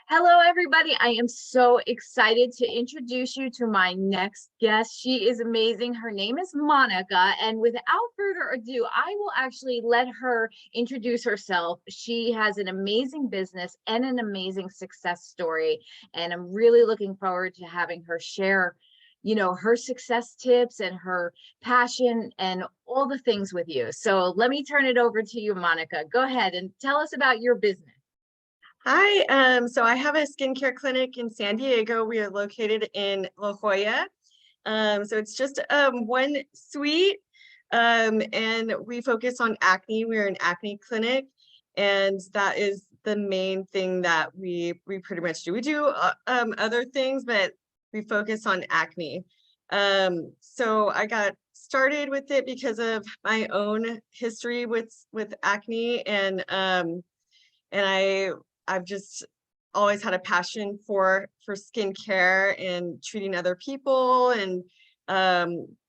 Hello, everybody. I am so excited to introduce you to my next guest. She is amazing. Her name is Monica. And without further ado, I will actually let her introduce herself. She has an amazing business and an amazing success story. And I'm really looking forward to having her share, her success tips and her passion and all the things with you. So let me turn it over to you, Monica. Go ahead and tell us about your business. Hi, so I have a skincare clinic in San Diego. We are located in La Jolla. So it's just one suite, and we focus on acne. We're an acne clinic, and that is the main thing that we pretty much do. We do other things, but we focus on acne. So I got started with it because of my own history with acne, and I've just always had a passion for skincare and treating other people and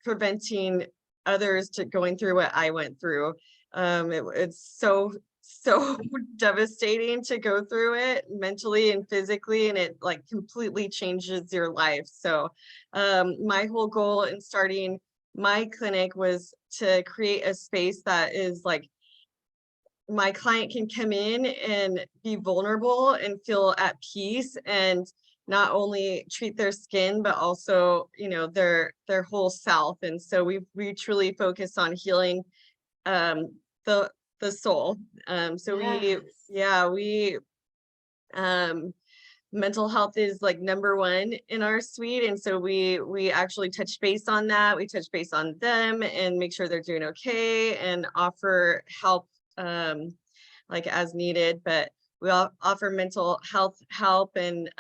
preventing others to going through what I went through. It's so devastating to go through it mentally and physically, and it like completely changes your life. So my whole goal in starting my clinic was to create a space that is like my client can come in and be vulnerable and feel at peace and not only treat their skin, but also, their whole self. And so we truly focus on healing the soul. We mental health is like number one in our suite. And so we actually touch base on that. We touch base on them and make sure they're doing okay and offer help like as needed, but we all offer mental health help and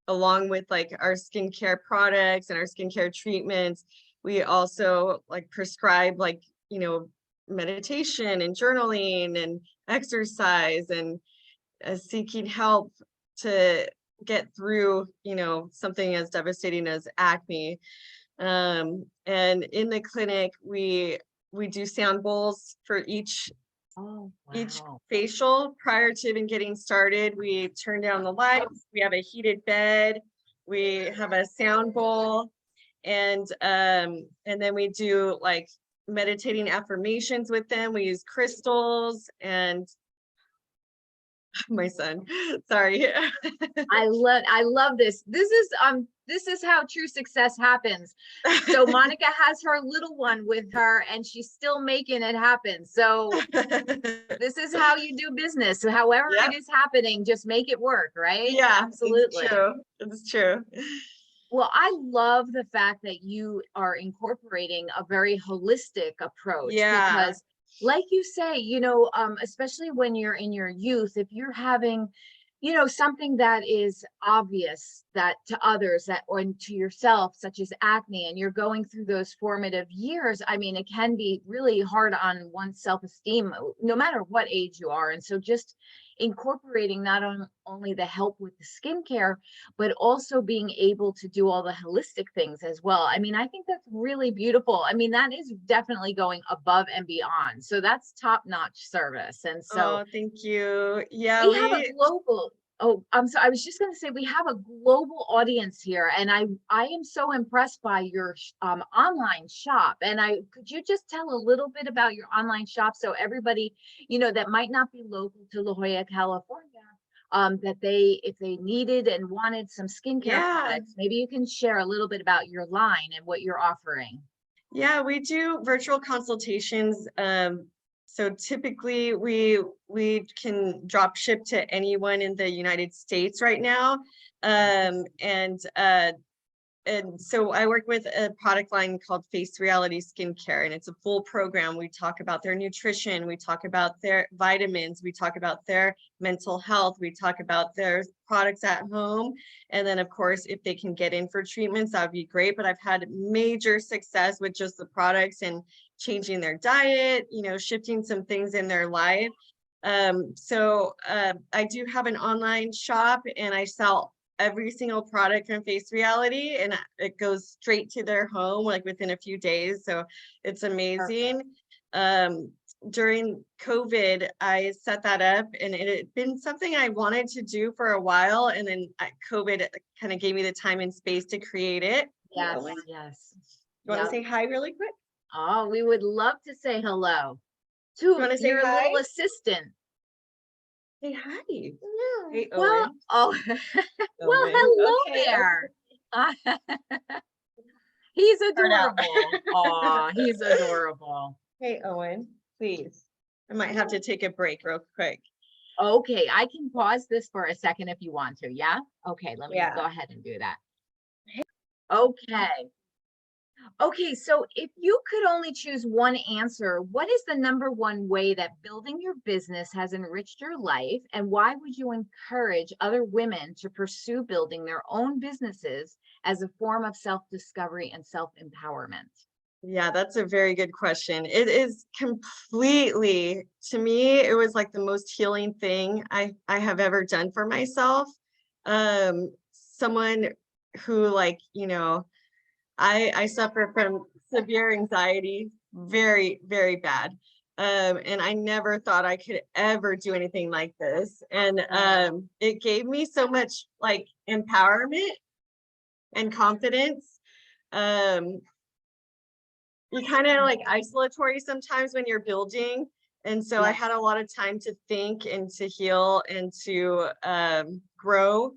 along with like our skincare products and our skincare treatments, we also like prescribe like meditation and journaling and exercise and seeking help to get through something as devastating as acne. And in the clinic we do sound bowls for each facial. Prior to even getting started, we turn down the lights, we have a heated bed, we have a sound bowl, and then we do like meditating affirmations with them. We use crystals and my son, sorry. I love this. This is how true success happens. So Monica has her little one with her and she's still making it happen. So this is how you do business. So however it is happening, just make it work, right? Yeah, absolutely. It's true. Well, I love the fact that you are incorporating a very holistic approach because like you say, especially when you're in your youth, if you're having, something that is obvious that to others that or to yourself, such as acne, and you're going through those formative years, I mean, it can be really hard on one's self-esteem, no matter what age you are. And so just incorporating not only the help with the skincare, but also being able to do all the holistic things as well. I mean, I think that's really beautiful. I mean, that is definitely going above and beyond. So that's top-notch service. And so thank you. Yeah, we have a global, I'm sorry, I was just going to say we have a global audience here, and I am so impressed by your online shop. And could you just tell a little bit about your online shop so everybody, that might not be local to La Jolla, California, that if they needed and wanted some skincare products, maybe you can share a little bit about your line and what you're offering. Yeah, we do virtual consultations. So typically we can drop ship to anyone in the United States right now. And so I work with a product line called Face Reality Skincare, and it's a full program. We talk about their nutrition, we talk about their vitamins, we talk about their mental health, we talk about their products at home. And then of course, if they can get in for treatments, that would be great. But I've had major success with just the products and changing their diet, shifting some things in their life. So I do have an online shop and I sell every single product from Face Reality, and it goes straight to their home like within a few days. So it's amazing. during COVID, I set that up, and it had been something I wanted to do for a while. And then COVID kind of gave me the time and space to create it. Yes, yes. You want to say hi really quick? Oh, we would love to say hello You to want to say your hi? little assistant. Say hi. No. Hey, Well, Owen. oh, well, Owen. hello Okay. there. He's Start out. adorable. Aw, he's adorable. Hey, Owen, please. I might have to take a break real quick. Okay, I can pause this for a second if you want to. Yeah? Okay, let me go Yeah. ahead and do that. Okay. Okay, so if you could only choose one answer, what is the number one way that building your business has enriched your life? And why would you encourage other women to pursue building their own businesses as a form of self-discovery and self-empowerment? Yeah, that's a very good question. It is completely, to me, it was like the most healing thing I have ever done for myself. Someone who, like, I suffer from severe anxiety, very, very bad. And I never thought I could ever do anything like this. And it gave me so much like empowerment and confidence. Um, you're kind of like isolatory sometimes when you're building. And so I had a lot of time to think and to heal and to grow.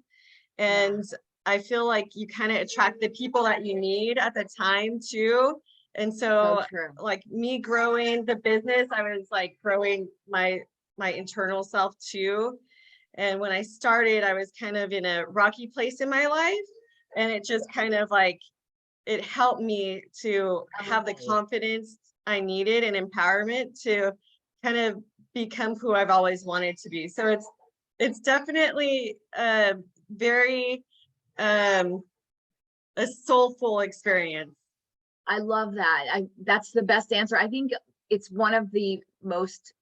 And I feel like you kind of attract the people that you need at the time too. And so like me growing the business, I was like growing my internal self too. And when I started, I was kind of in a rocky place in my life. And it just kind of like, it helped me to have the confidence I needed and empowerment to kind of become who I've always wanted to be. So it's definitely very a soulful experience. I love that. That's the best answer. I think it's one of the most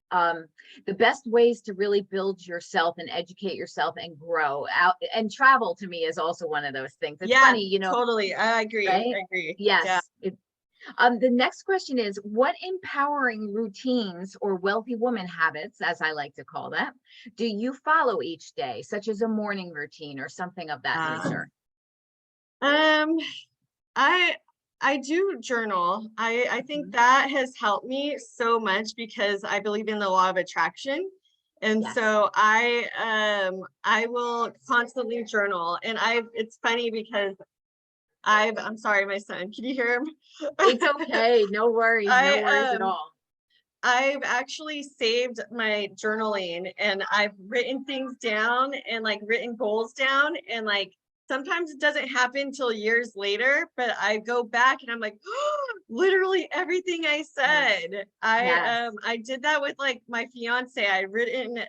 the best ways to really build yourself and educate yourself and grow out, and travel to me is also one of those things. It's funny, totally. I agree. right? I agree. Yes. The next question is, what empowering routines or wealthy woman habits, as I like to call that, do you follow each day, such as a morning routine or something of that nature? I I do journal. I think that has helped me so much because I believe in the law of attraction. And so I will constantly journal. And it's funny because I'm sorry, my son, can you hear him? It's okay. No worries. No worries at all. I've actually saved my journaling and I've written things down and like written goals down, and like sometimes it doesn't happen till years later, but I go back and I'm like, oh, literally everything I said. I did that with like my fiance. I written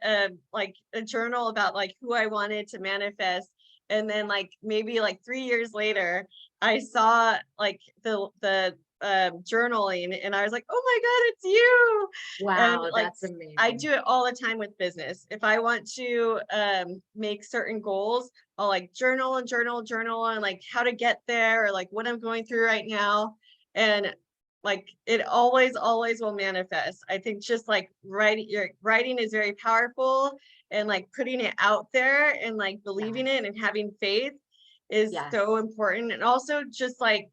like a journal about like who I wanted to manifest, and then like maybe like 3 years later I saw like the journaling, and I was like, oh my God, it's you. And Wow, like that's amazing. I do it all the time with business. If I want to make certain goals, I'll like journal and like how to get there, or like what I'm going through right now. And like it always will manifest. I think just like writing is very powerful, and like putting it out there and like believing it and having faith is so important. And also just like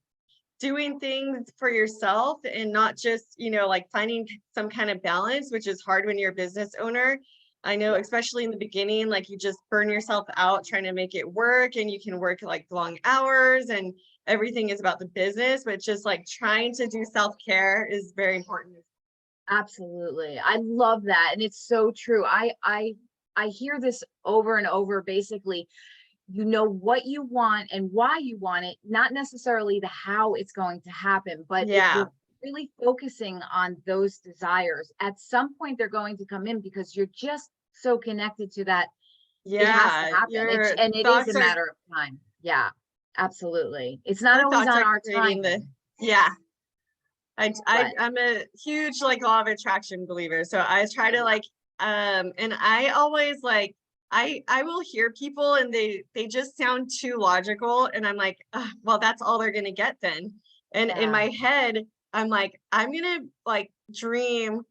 doing things for yourself and not just, like finding some kind of balance, which is hard when you're a business owner. I know, especially in the beginning, like you just burn yourself out trying to make it work, and you can work like long hours and everything is about the business, but just like trying to do self-care is very important. Absolutely. I love that. And it's so true. I hear this over and over. Basically, you know what you want and why you want it, not necessarily the how it's going to happen. But if you're really focusing on those desires, at some point they're going to come in because you're just so connected to that. It has to happen. And it is a matter of time. Yeah, absolutely. It's not always on our time. I'm a huge like law of attraction believer. So I try to like, and I always like, I will hear people and they just sound too logical, and I'm like, well, that's all they're gonna get then. And in my head, I'm like, I'm gonna like dream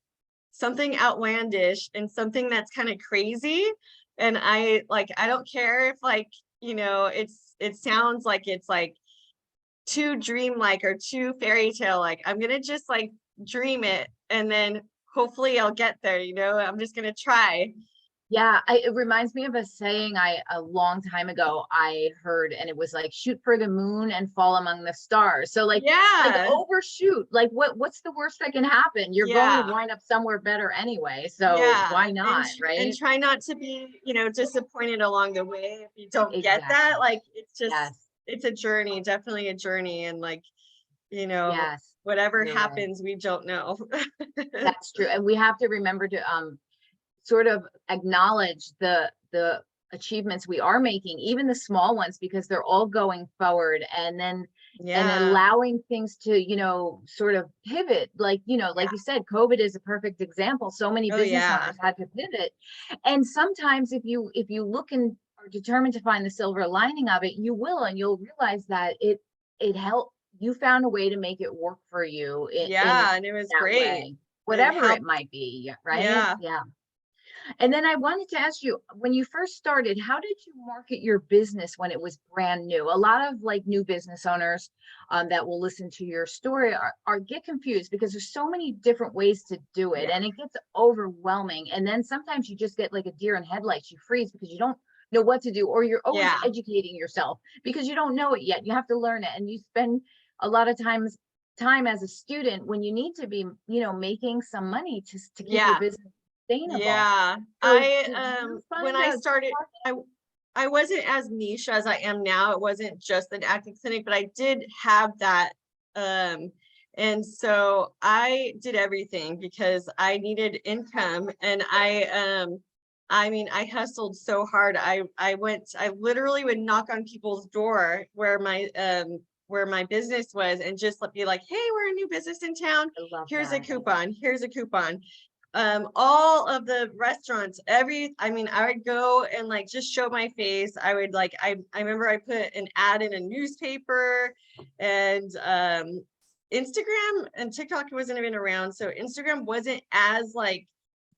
something outlandish and something that's kind of crazy. And I don't care if like, it sounds like it's like too dreamlike or too fairy tale like. I'm gonna just like dream it, and then hopefully I'll get there. I'm just gonna try. Yeah, it reminds me of a saying a long time ago I heard, and it was like shoot for the moon and fall among the stars. So like Yeah, overshoot. Like what's the worst that can happen? You're going to yeah, wind up somewhere better anyway. So yeah. why And not, and right? try not to be, disappointed along the way if you don't get that. Exactly. Like it's just Yes. it's a journey, definitely a journey. And like, you know, Yes. whatever You're right. happens, we don't know. That's true. And we have to remember to sort of acknowledge the achievements we are making, even the small ones, because they're all going forward, and then Yeah. allowing things to, sort of pivot, like, Yeah. like you said, COVID is a perfect example. So many Oh business yeah. owners had to pivot. And sometimes if you look and are determined to find the silver lining of it, you will, and you'll realize that it helped, you found a way to make it work for you in Yeah. And it was that great. way, It whatever it helped. might be, right? Yeah. Yeah. And then I wanted to ask you, when you first started, how did you market your business when it was brand new? A lot of like new business owners that will listen to your story are get confused because there's so many different ways to do it, Yeah. and it gets overwhelming. And then sometimes you just get like a deer in headlights. You freeze because you don't know what to do, or you're always Yeah. educating yourself because you don't know it yet. You have to learn it, and you spend a lot of time as a student when you need to be, making some money to keep your Yeah. business sustainable. Yeah. So did you When find I a good started, market? I wasn't as niche as I am now. It wasn't just an acting clinic, but I did have that. Um, and so I did everything because I needed income, and I mean, I hustled so hard. I literally would knock on people's door where my business was, and just be like, hey, we're a new business in town. I love Here's a that. coupon. Here's a coupon. All of the restaurants, I mean, I would go and like just show my face. I would like, I remember I put an ad in a newspaper, and Instagram and TikTok wasn't even around. So Instagram wasn't as like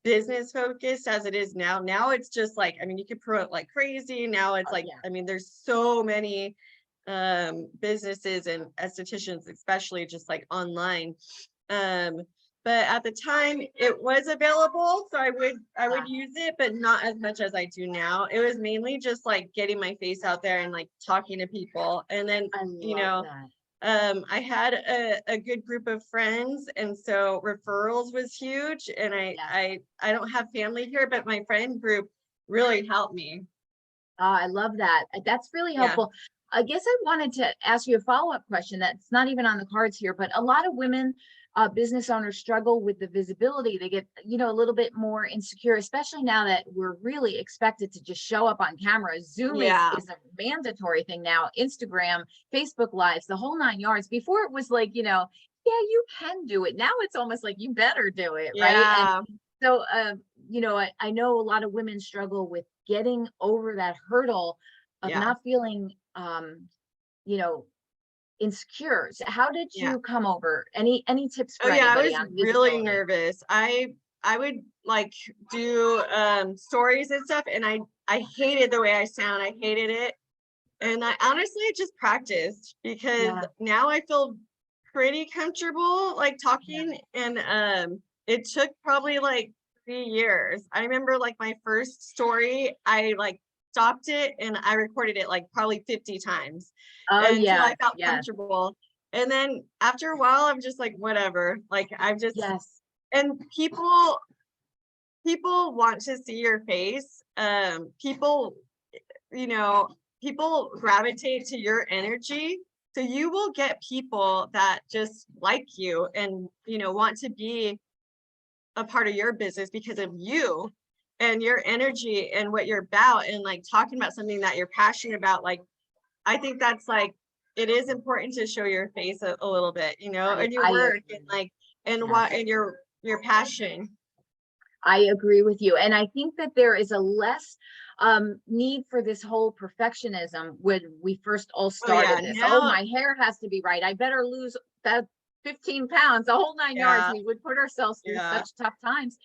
business focused as it is now. Now it's just like, I mean, you can promote like crazy. Now it's like, Yeah. I mean, there's so many businesses and estheticians, especially just like online. Um, but at the time it was available, so I would Yeah. use it, but not as much as I do now. It was mainly just like getting my face out there and like talking to people. And then, I you love know, that. I had a good group of friends, and so referrals was huge. And Yes. I don't have family here, but my friend group really helped me. I love that. That's really Yeah. helpful. I guess I wanted to ask you a follow-up question that's not even on the cards here, but a lot of women, business owners struggle with the visibility. They get, a little bit more insecure, especially now that we're really expected to just show up on camera. Zoom is Yeah. is a mandatory thing now. Instagram, Facebook Lives, the whole nine yards. Before it was like, yeah, you can do it. Now it's almost like you better do it, right? And Yeah. so, I know a lot of women struggle with getting over that hurdle of Yeah. not feeling, you know, insecure. So how did Yeah. you come over? Any tips Oh for yeah, I anybody was on really visibility? nervous. I would like do stories and stuff, and I hated the way I sound. I hated it. And I honestly just practiced, because Yeah, now I feel pretty comfortable like yeah. talking. And it took probably like 3 years. I remember like my first story, I like stopped it and I recorded it like probably 50 times Oh until I yeah, felt yes, comfortable. And then after a while, I'm just like, whatever. Like I've just, yes, and people want to see your face. People, you know, people gravitate to your energy. So you will get people that just like you and, want to be a part of your business because of you and your energy and what you're about, and like talking about something that you're passionate about. Like, I think that's like, it is important to show your face a little bit, and your I work, and agree. like, and Yes. what, and your passion. I agree with you. And I think that there is a less need for this whole perfectionism when we first all Oh yeah, started this. Oh, now, my hair has to be right. I better lose that 15 pounds, the whole 9 yards. Yeah. We would put ourselves through Yeah. such tough times.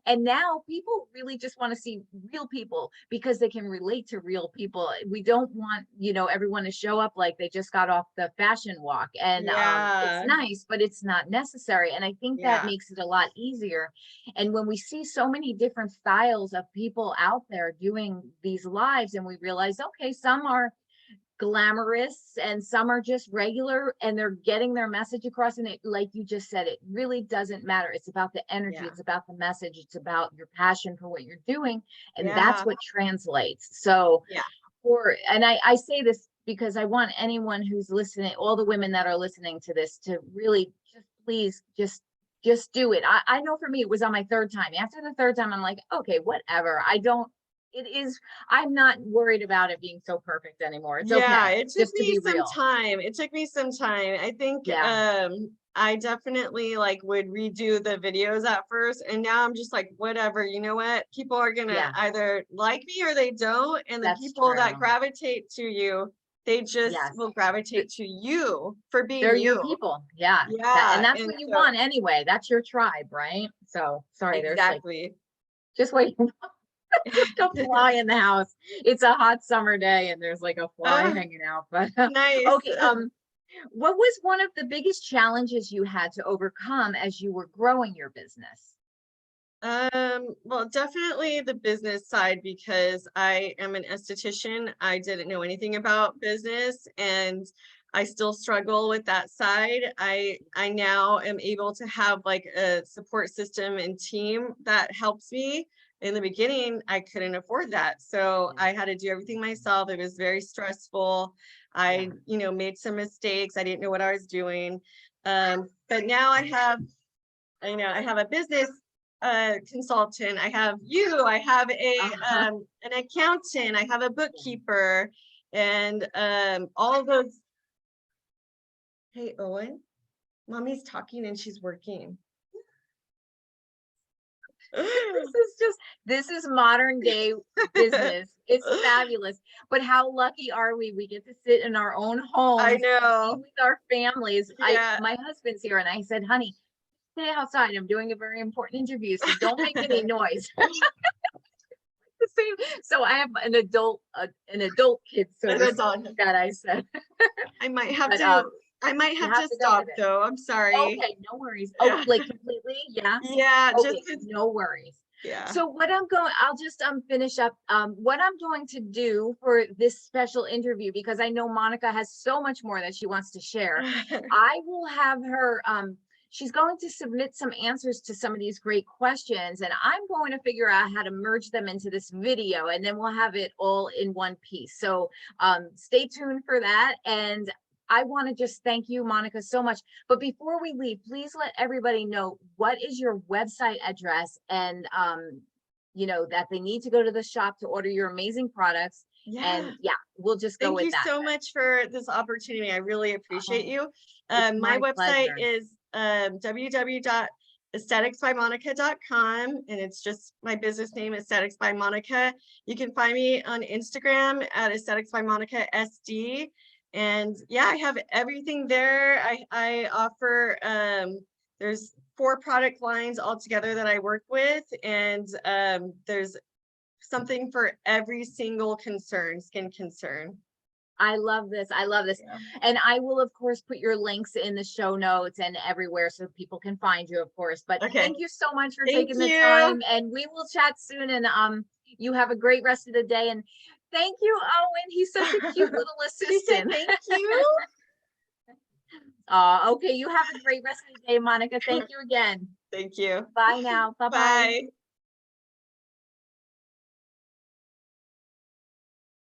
And now people really just want to see real people because they can relate to real people. We don't want, everyone to show up like they just got off the fashion walk. And it's Yeah. nice, but it's not necessary. And I think that Yeah. makes it a lot easier. And when we see so many different styles of people out there doing these lives, and we realize, okay, some are glamorous and some are just regular and they're getting their message across, and it, like you just said, it really doesn't matter. It's about the energy, Yeah. it's about the message, it's about your passion for what you're doing, and that's Yeah. what translates. So Yeah. and I say this because I want anyone who's listening, all the women that are listening to this, to really just please just do it. I know for me it was on my third time. After the third time I'm like, okay, whatever. I don't it is I'm not worried about it being so perfect anymore. It's Yeah, okay it took just to me be some real. time. It took me some time. I think Yeah, I definitely like would redo the videos at first, and now I'm just like, whatever, you know what? People are gonna yeah, either like me or they don't, and the that's people that true. gravitate to you, they just Yes. will Th- gravitate to you for being They're your you. people. Yeah. And Yeah, that's and what you so want anyway. That's your tribe, right? So sorry, there's like exactly. just wait a fly in the house. It's a hot summer day and there's like a fly Ah, hanging out. But nice. okay, what was one of the biggest challenges you had to overcome as you were growing your business? Well, definitely the business side because I am an esthetician. I didn't know anything about business and I still struggle with that side. I now am able to have like a support system and team that helps me. In the beginning, I couldn't afford that. So Yeah, I had to do everything myself. It was very stressful. yeah. Made some mistakes. I didn't know what I was doing. But now I have a business consultant, I have you, I have an accountant, I have a bookkeeper, and all of those. Hey, Owen, mommy's talking and she's working. This is modern day business. It's fabulous. But how lucky are we? We get to sit in our own I homes, be know. with our families. Yeah. My husband's here and I said, honey, stay outside. I'm doing a very important interview, so don't make any noise. The same. So I have an adult kid, so And to that's speak, all. that I said. I might have But to, I might you have have to to go stop with it. though. I'm sorry. Okay, no worries. Oh, Yeah. like completely? Yeah. Yeah, just Okay, no worries. yeah. So I'll just finish up. What I'm going to do for this special interview, because I know Monica has so much more that she wants to share. I will have her she's going to submit some answers to some of these great questions, and I'm going to figure out how to merge them into this video, and then we'll have it all in one piece. So stay tuned for that. And I want to just thank you, Monica, so much. But before we leave, please let everybody know what is your website address, and that they need to go to the shop to order your amazing products. Yeah. And yeah, we'll just go Thank with you that so much for this opportunity. I really then. appreciate Oh, you. it's My my website pleasure. is www.aestheticsbymonica.com, and it's just my business name, Aesthetics by Monica. You can find me on Instagram at Aesthetics by Monica SD. And yeah, I have everything there. I offer there's 4 product lines altogether that I work with, and there's something for every single skin concern. I love this. I love this. Yeah. And I will, of course, put your links in the show notes and everywhere so people can find you, of course. But Okay. thank you so much for Thank taking the you. time. And we will chat soon. And you have a great rest of the day. And thank you, Owen. He's such a cute little She said assistant. thank you. Okay. You have a great rest of the day, Monica. Thank you again. Thank you. Bye now. Bye bye. Bye.